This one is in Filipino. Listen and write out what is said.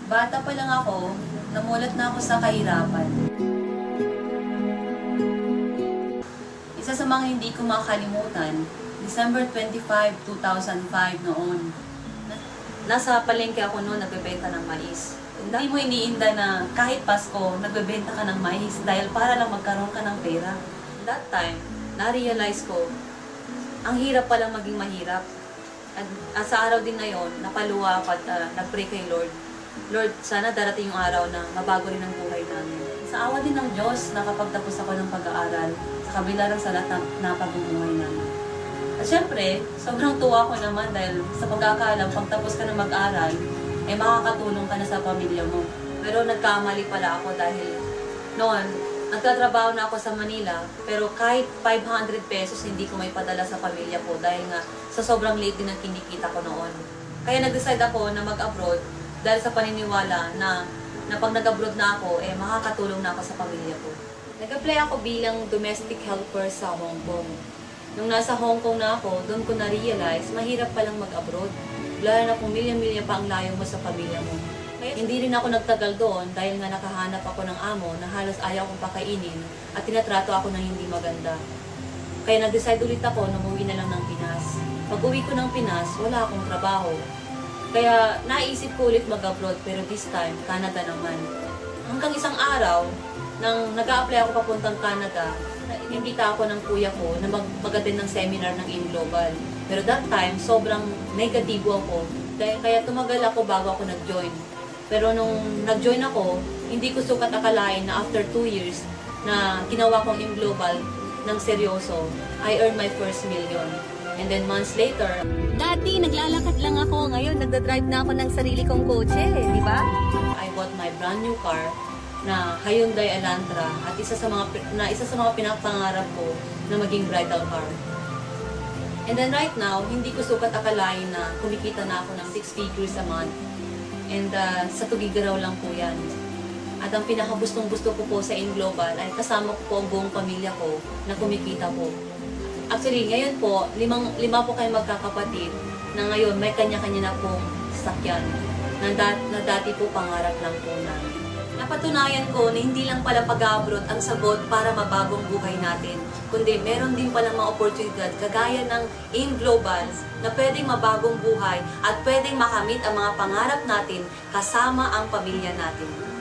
Bata pa lang ako, namulat na ako sa kahirapan. Isa sa mga hindi ko makakalimutan, December 25, 2005 noon. Nasa palengke ako noon, nagbebenta ng mais. Hindi mo iniinda na kahit Pasko, nagbebenta ka ng mais dahil para lang magkaroon ka ng pera. That time, na-realize ko, ang hirap palang maging mahirap. At sa araw din na yon, napaluwa ako at nag-pray kay Lord. Lord, sana darating yung araw na mabago rin ang buhay namin. Sa awa din ng Diyos, nakapagtapos ako ng pag-aaral sa kabila ng salat na pagbubuhay namin. At syempre, sobrang tuwa ko naman dahil sa pagkakaalam, pagtapos ka na mag-aral, makakatulong ka na sa pamilya mo. Pero nagkamali pala ako dahil noon, nagtatrabaho na ako sa Manila, pero kahit 500 pesos hindi ko may padala sa pamilya ko dahil nga sa sobrang late din ang kinikita ko noon. Kaya nag-decide ako na mag-abroad dahil sa paniniwala na pag nag-abroad na ako, makakatulong na ako sa pamilya ko. Nag-apply ako bilang domestic helper sa Hong Kong. Nung nasa Hong Kong na ako, doon ko na-realize, mahirap palang mag-abroad. Lalo na kung milya-milya pa ang layo mo sa pamilya mo. Kaya hindi rin ako nagtagal doon dahil nga nakahanap ako ng amo na halos ayaw kong pakainin at tinatrato ako ng hindi maganda. Kaya nag-decide ulit ako na umuwi na lang ng Pinas. Pag-uwi ko ng Pinas, wala akong trabaho. Kaya naisip ko ulit mag-abroad pero this time, Canada naman. Hanggang isang araw, nang nag-a-apply ako papuntang Canada, inimbita ako ng kuya ko na mag-attend ng seminar ng AIM Global. Pero that time, sobrang negatibo ako. Kaya tumagal ako bago ako nag-join. Pero nung nag-join ako, hindi ko sukat akalain na after 2 years na ginawa kong AIM Global ng seryoso, I earned my first million. And then months later, dati naglalakad lang ako, ngayon nagdadrive na ako ng sarili kong kotse, di ba? I bought my brand new car na Hyundai Elantra at isa sa mga pinapangarap ko na maging bridal car. And then right now, hindi ko sukat akalain na kumikita na ako ng 6 figures a month. And sa Tugigaraw lang po yan. At ang pinakagustong-gusto ko po sa AIM Global ay kasama ko po ang buong pamilya ko na kumikita po. Actually, ngayon po, lima po kayo magkakapatid na ngayon may kanya-kanya na pong sasakyan na dati po pangarap lang po namin. Napatunayan ko na hindi lang pala pag-abroad ang sagot para mabagong buhay natin, kundi meron din palang mga oportunidad kagaya ng AIM Global na pwedeng mabagong buhay at pwedeng makamit ang mga pangarap natin kasama ang pamilya natin.